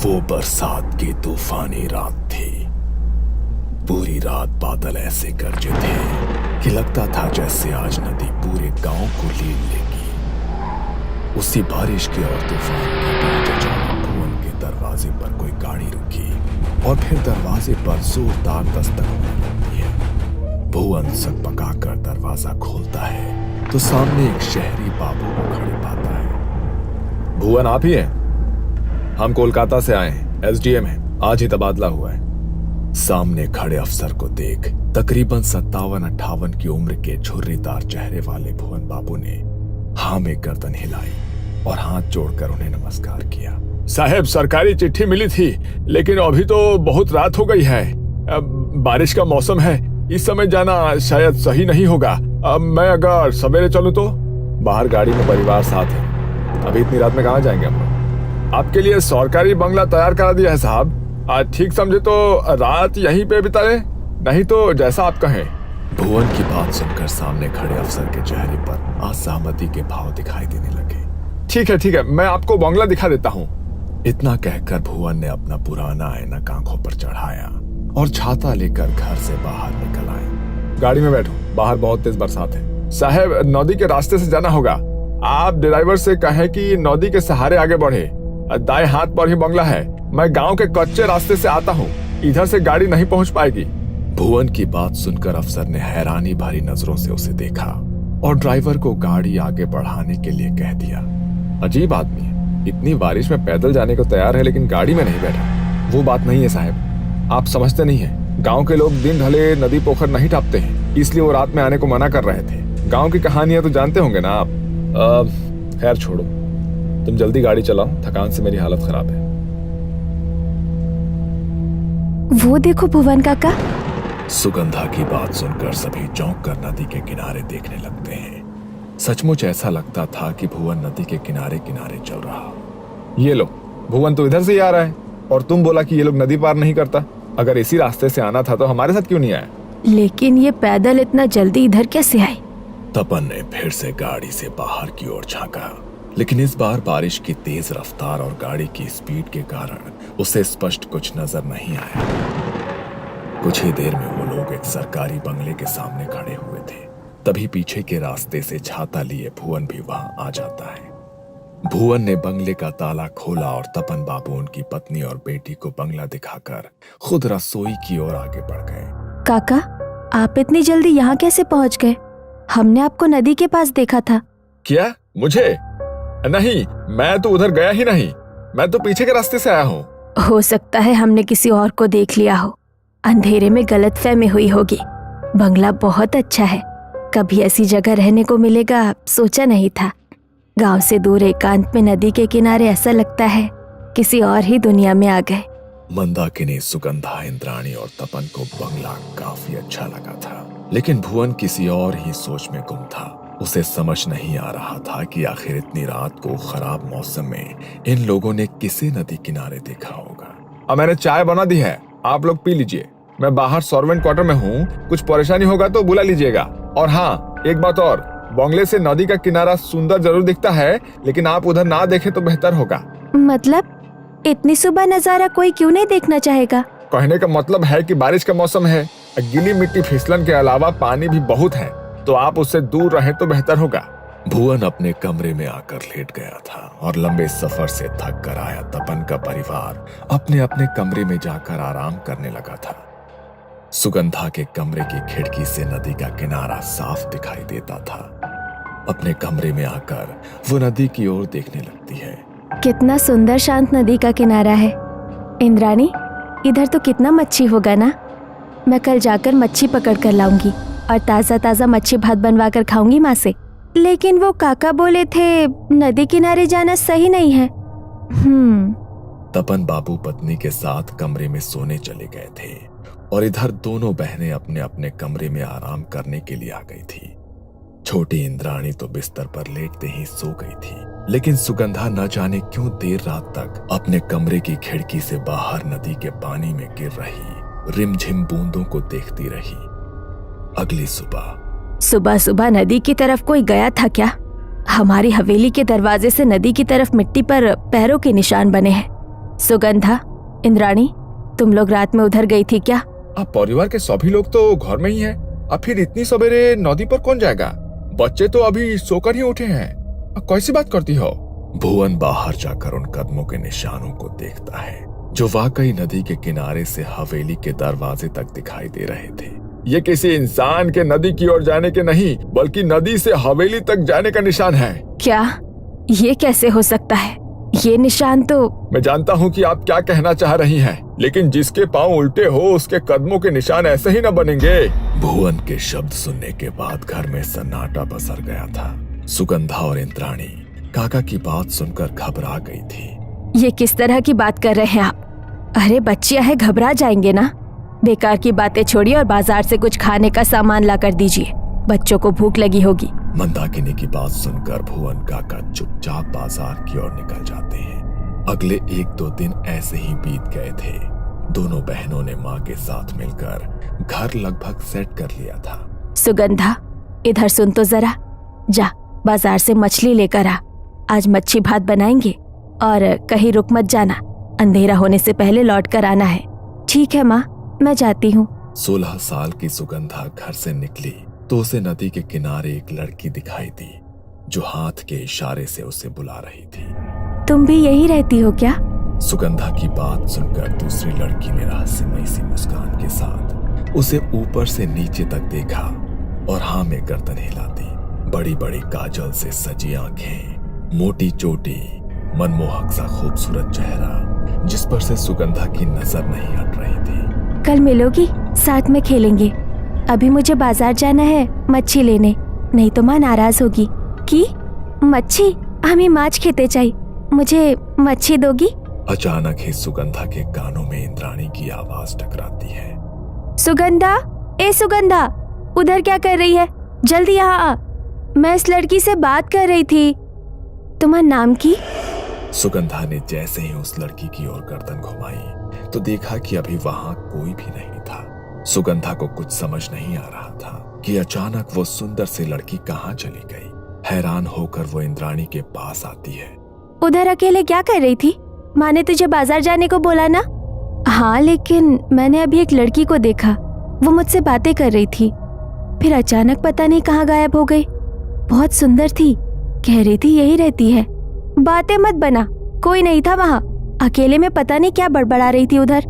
वो बरसात की तूफानी रात थी। पूरी रात बादल ऐसे गरजे थे कि लगता था जैसे आज नदी पूरे गांव को लील लेगी। उसी बारिश के और तूफान के बीच अचानक भुवन के दरवाजे पर कोई गाड़ी रुकी और फिर दरवाजे पर जोरदार दस्तक होने लगती है। भुवन सकपकाकर दरवाजा खोलता है तो सामने एक शहरी बाबू को खड़े पाता है। भुवन आप ही हैं? हम कोलकाता से आए हैं, एसडीएम हैं, आज ही तबादला हुआ है। सामने खड़े अफसर को देख तकरीबन 57-58 की उम्र के झुर्रीदार चेहरे वाले भुवन बाबू ने हाँ में गर्दन हिलाई और हाथ जोड़कर उन्हें नमस्कार किया। साहब, सरकारी चिट्ठी मिली थी, लेकिन अभी तो बहुत रात हो गई है। बारिश का मौसम है, इस समय जाना शायद सही नहीं होगा। मैं अगर सवेरे चलूं तो? बाहर गाड़ी में परिवार साथ है, अभी इतनी रात में कहाँ जाएंगे हम लोग? आपके लिए सरकारी बंगला तैयार करा दिया है साहब। ठीक समझे तो रात यहीं पे बिताए, नहीं तो जैसा आप कहें। भुवन की बात सुनकर सामने खड़े अफसर के चेहरे पर असहमति के भाव दिखाई देने लगे। ठीक है, मैं आपको बंगला दिखा देता हूँ। इतना कहकर भुवन ने अपना पुराना ऐनक आंखों पर चढ़ाया और छाता लेकर घर से बाहर निकल आए। गाड़ी में बैठो, बाहर बहुत तेज बरसात है। साहब, नदी के रास्ते से जाना होगा। आप ड्राइवर से कहें कि नदी के सहारे आगे बढ़े, दाएं हाथ पर ही बंगला है। मैं गांव के कच्चे रास्ते से आता हूँ, इधर से गाड़ी नहीं पहुंच पाएगी। भुवन की बात सुनकर अफसर ने हैरानी भरी नजरों से उसे देखा और ड्राइवर को गाड़ी आगे बढ़ाने के लिए कह दिया। अजीब आदमी है, इतनी बारिश में पैदल जाने को तैयार है लेकिन गाड़ी में नहीं बैठा। वो बात नहीं है साहब, आप समझते नहीं है। गांव के लोग दिन ढले नदी पोखर नहीं टापते हैं, इसलिए वो रात में आने को मना कर रहे थे। गांव की कहानियां तो जानते होंगे ना आप। खैर छोड़ो, तुम जल्दी गाड़ी चलाओ, थकान से मेरी हालत खराब है। वो देखो भुवन काका। सुगंधा की बात सुनकर सभी चौंक कर नदी के किनारे देखने लगते हैं। सचमुच ऐसा लगता था कि भुवन नदी के किनारे किनारे चल रहा। ये लो, भुवन तो इधर से ही आ रहा है और तुम बोला कि ये लोग नदी पार नहीं करता। अगर इसी रास्ते से आना था तो हमारे साथ क्यों नहीं आया? लेकिन ये पैदल इतना जल्दी इधर कैसे आए? तपन ने फिर से गाड़ी से बाहर की ओर झांका, लेकिन इस बार बारिश की तेज रफ्तार और गाड़ी की स्पीड के कारण उसे स्पष्ट कुछ नजर नहीं आया। कुछ ही देर में वो लोग एक सरकारी बंगले के सामने खड़े हुए थे। तभी पीछे के रास्ते से छाता लिए भुवन भी वहां आ जाता है। भुवन ने बंगले का ताला खोला और तपन बाबू उनकी पत्नी और बेटी को बंगला दिखाकर खुद रसोई की ओर आगे बढ़ गए। काका, आप इतनी जल्दी यहाँ कैसे पहुँच गए? हमने आपको नदी के पास देखा था। क्या? मुझे? नहीं, मैं तो उधर गया ही नहीं। मैं तो पीछे के रास्ते से आया हूँ। हो सकता है हमने किसी और को देख लिया हो, अंधेरे में गलतफहमी हुई होगी। बंगला बहुत अच्छा है, कभी ऐसी जगह रहने को मिलेगा सोचा नहीं था। गांव से दूर एकांत में नदी के किनारे ऐसा लगता है किसी और ही दुनिया में आ गए। मंदाकिनी, सुगंधा, इंद्राणी और तपन को बंगला काफी अच्छा लगा था, लेकिन भुवन किसी और ही सोच में गुम था। उसे समझ नहीं आ रहा था कि आखिर इतनी रात को खराब मौसम में इन लोगों ने किसे नदी किनारे देखा होगा। अब मैंने चाय बना दी है, आप लोग पी लीजिए। मैं बाहर सर्वेंट क्वार्टर में हूँ, कुछ परेशानी होगा तो बुला लीजिएगा। और हाँ, एक बात और, बंगले से नदी का किनारा सुंदर जरूर दिखता है, लेकिन आप उधर ना देखें तो बेहतर होगा। मतलब इतनी सुबह नजारा कोई क्यों नहीं देखना चाहेगा? कहने का मतलब है कि बारिश का मौसम है, गीली मिट्टी फिसलन के अलावा पानी भी बहुत है, तो आप उससे दूर रहें तो बेहतर होगा। भुवन अपने कमरे में आकर लेट गया था और लंबे सफर से थक कर आया तपन का परिवार अपने अपने कमरे में जाकर आराम करने लगा था। सुगंधा के कमरे की खिड़की से नदी का किनारा साफ दिखाई देता था। अपने कमरे में आकर वो नदी की ओर देखने लगती है। कितना सुंदर शांत नदी का किनारा है। इंद्राणी, इधर तो कितना मच्छी होगा ना। मैं कल जाकर मच्छी पकड़ कर लाऊंगी और ताजा ताजा मच्छी भात बनवा कर खाऊंगी माँ से। लेकिन वो काका बोले थे नदी किनारे जाना सही नहीं है। तपन बाबू पत्नी के साथ कमरे में सोने चले गए थे और इधर दोनों बहनें अपने अपने कमरे में आराम करने के लिए आ गई थी। छोटी इंद्राणी तो बिस्तर पर लेटते ही सो गई थी, लेकिन सुगंधा न जाने क्यों देर रात तक अपने कमरे की खिड़की से बाहर नदी के पानी में गिर रही रिमझिम बूंदों को देखती रही। अगली सुबह सुबह नदी की तरफ कोई गया था क्या? हमारी हवेली के दरवाजे से नदी की तरफ मिट्टी पर पैरों के निशान बने हैं। सुगंधा, इंद्राणी, तुम लोग रात में उधर गई थी क्या? अब परिवार के सभी लोग तो घर में ही हैं। अब फिर इतनी सवेरे नदी पर कौन जाएगा? बच्चे तो अभी सोकर ही उठे हैं। अब कैसी बात करती हो? भुवन बाहर जाकर उन कदमों के निशानों को देखता है जो वाकई नदी के किनारे से हवेली के दरवाजे तक दिखाई दे रहे थे। ये किसी इंसान के नदी की ओर जाने के नहीं, बल्कि नदी से हवेली तक जाने का निशान है। क्या? ये कैसे हो सकता है? ये निशान तो... मैं जानता हूँ कि आप क्या कहना चाह रही हैं, लेकिन जिसके पाँव उल्टे हो उसके कदमों के निशान ऐसे ही न बनेंगे। भुवन के शब्द सुनने के बाद घर में सन्नाटा पसर गया था। सुगंधा और इंद्राणी काका की बात सुनकर घबरा गई थी। ये किस तरह की बात कर रहे हैं आप? अरे बच्चियां हैं, घबरा जाएंगे ना। बेकार की बातें छोड़िए और बाजार से कुछ खाने का सामान ला कर दीजिए, बच्चों को भूख लगी होगी। मंदाकिनी की बात सुनकर भुवन काका चुपचाप बाजार की ओर निकल जाते हैं। अगले 1-2 दिन ऐसे ही बीत गए थे। दोनों बहनों ने माँ के साथ मिलकर घर लगभग सेट कर लिया था। सुगंधा, इधर सुन तो जरा। जा बाजार से मछली लेकर आ, आज मच्छी भात बनाएंगे। और कहीं रुक मत जाना, अंधेरा होने से पहले लौट कर आना है। ठीक है माँ, मैं जाती हूँ। 16 साल की सुगंधा घर से निकली तो उसे नदी के किनारे एक लड़की दिखाई दी जो हाथ के इशारे से उसे बुला रही थी। तुम भी यही रहती हो क्या? सुगंधा की बात सुनकर दूसरी लड़की ने रहस्यमयी सी मुस्कान के साथ उसे ऊपर से नीचे तक देखा और हाँ में गर्दन हिलाती। बड़ी बड़ी काजल से सजी आंखें, मोटी चोटी, मनमोहक सा खूबसूरत चेहरा जिस पर से सुगंधा की नजर नहीं हट रही थी। कल मिलोगी, साथ में खेलेंगे। अभी मुझे बाजार जाना है मच्छी लेने, नहीं तो माँ नाराज होगी। की मच्छी? हमें माछ खेते चाहिए, मुझे मच्छी दोगी? अचानक ही सुगंधा के कानों में इंद्राणी की आवाज टकराती है। सुगंधा, ए सुगंधा, उधर क्या कर रही है? जल्दी यहाँ आ, मैं इस लड़की से बात कर रही थी। तुम्हारा नाम की? सुगंधा ने जैसे ही उस लड़की की ओर गर्दन घुमाई तो देखा कि अभी वहां कोई भी नहीं था। सुगंधा को कुछ समझ नहीं आ रहा था कि अचानक वो सुंदर सी लड़की कहाँ चली गई। हैरान होकर वो इंद्राणी के पास आती है। उधर अकेले क्या कर रही थी? माँ ने तुझे बाजार जाने को बोला ना? हाँ, लेकिन मैंने अभी एक लड़की को देखा, वो मुझसे बातें कर रही थी, फिर अचानक पता नहीं कहाँ गायब हो गई। बहुत सुंदर थी, कह रही थी यही रहती है। बातें मत बना, कोई नहीं था वहाँ, अकेले में पता नहीं क्या बड़बड़ा रही थी उधर।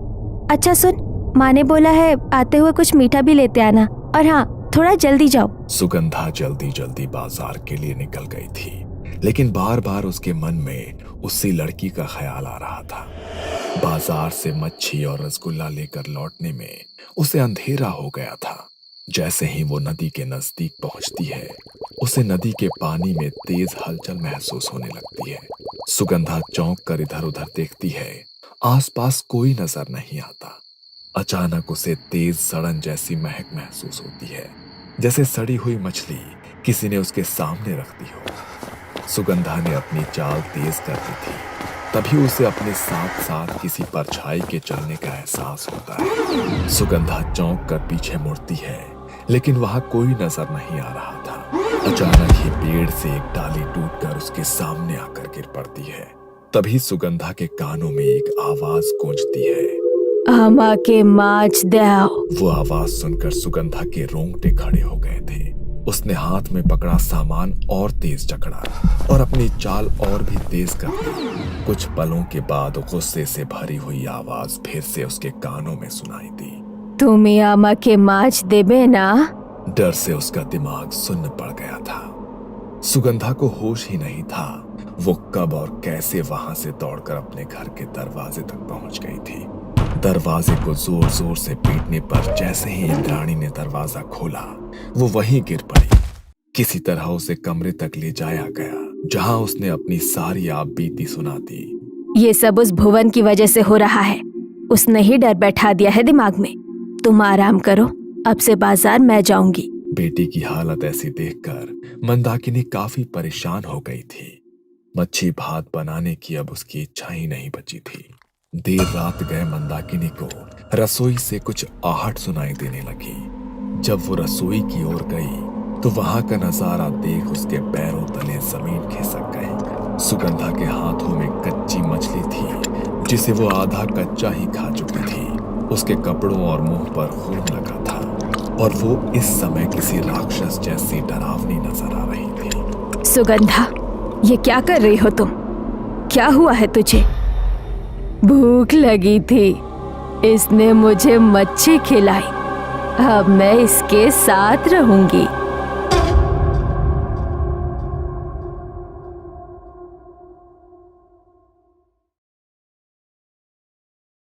अच्छा सुन, माँ ने बोला है आते हुए कुछ मीठा भी लेते आना, और हाँ थोड़ा जल्दी जाओ। सुगंधा जल्दी जल्दी बाजार के लिए निकल गई थी, लेकिन बार बार उसके मन में उसी लड़की का ख्याल आ रहा था। बाजार से मच्छी और रसगुल्ला लेकर लौटने में उसे अंधेरा हो गया था। जैसे ही वो नदी के नजदीक पहुंचती है, उसे नदी के पानी में तेज हलचल महसूस होने लगती है। सुगंधा चौंक कर इधर उधर देखती है, आसपास कोई नजर नहीं आता। अचानक उसे तेज सड़न जैसी महक महसूस होती है, जैसे सड़ी हुई मछली किसी ने उसके सामने रख दी हो। सुगंधा ने अपनी चाल तेज कर दी थी, तभी उसे अपने साथ साथ किसी परछाई के चलने का एहसास होता है। सुगंधा चौंक कर पीछे मुड़ती है, लेकिन वहां कोई नजर नहीं आ रहा था। अचानक ही पेड़ से एक डाली टूटकर उसके सामने आकर गिर पड़ती है। तभी सुगंधा के कानों में एक आवाज गूंजती है, आमा के माछ दो। वो आवाज सुनकर सुगंधा के रोंगटे खड़े हो गए थे। उसने हाथ में पकड़ा सामान और तेज जकड़ा और अपनी चाल और भी तेज कर दी। कुछ पलों के बाद गुस्से से भरी हुई आवाज फिर से उसके कानों में सुनाई दी, तुम्हें आमा के माछ देबे ना? डर से उसका दिमाग सुन्न पड़ गया था। सुगंधा को होश ही नहीं था वो कब और कैसे वहां से दौड़कर अपने घर के दरवाजे तक पहुंच गई थी। दरवाजे को जोर जोर से पीटने पर जैसे ही इंद्राणी ने दरवाजा खोला, वो वहीं गिर पड़ी। किसी तरह उसे कमरे तक ले जाया गया, जहां उसने अपनी सारी आप बीती सुना दी। ये सब उस भुवन की वजह से हो रहा है, उसने ही डर बैठा दिया है दिमाग में। तुम आराम करो, अब से बाजार मैं जाऊंगी। बेटी की हालत ऐसी देखकर मंदाकिनी काफी परेशान हो गई थी। मच्छी भात बनाने की अब उसकी इच्छा ही नहीं बची थी। देर रात गए मंदाकिनी को रसोई से कुछ आहट सुनाई देने लगी। जब वो रसोई की ओर गई तो वहां का नजारा देख उसके पैरों तले जमीन खिसक गई। सुगंधा के हाथों में कच्ची मछली थी जिसे वो आधा कच्चा ही खा चुकी थी। उसके कपड़ों और मुंह पर खून लगा था और वो इस समय किसी राक्षस जैसी डरावनी नजर आ रही थी। सुगंधा, ये क्या कर रही हो तुम? क्या हुआ है तुझे? भूख लगी थी, इसने मुझे मच्छी खिलाई। अब मैं इसके साथ रहूंगी।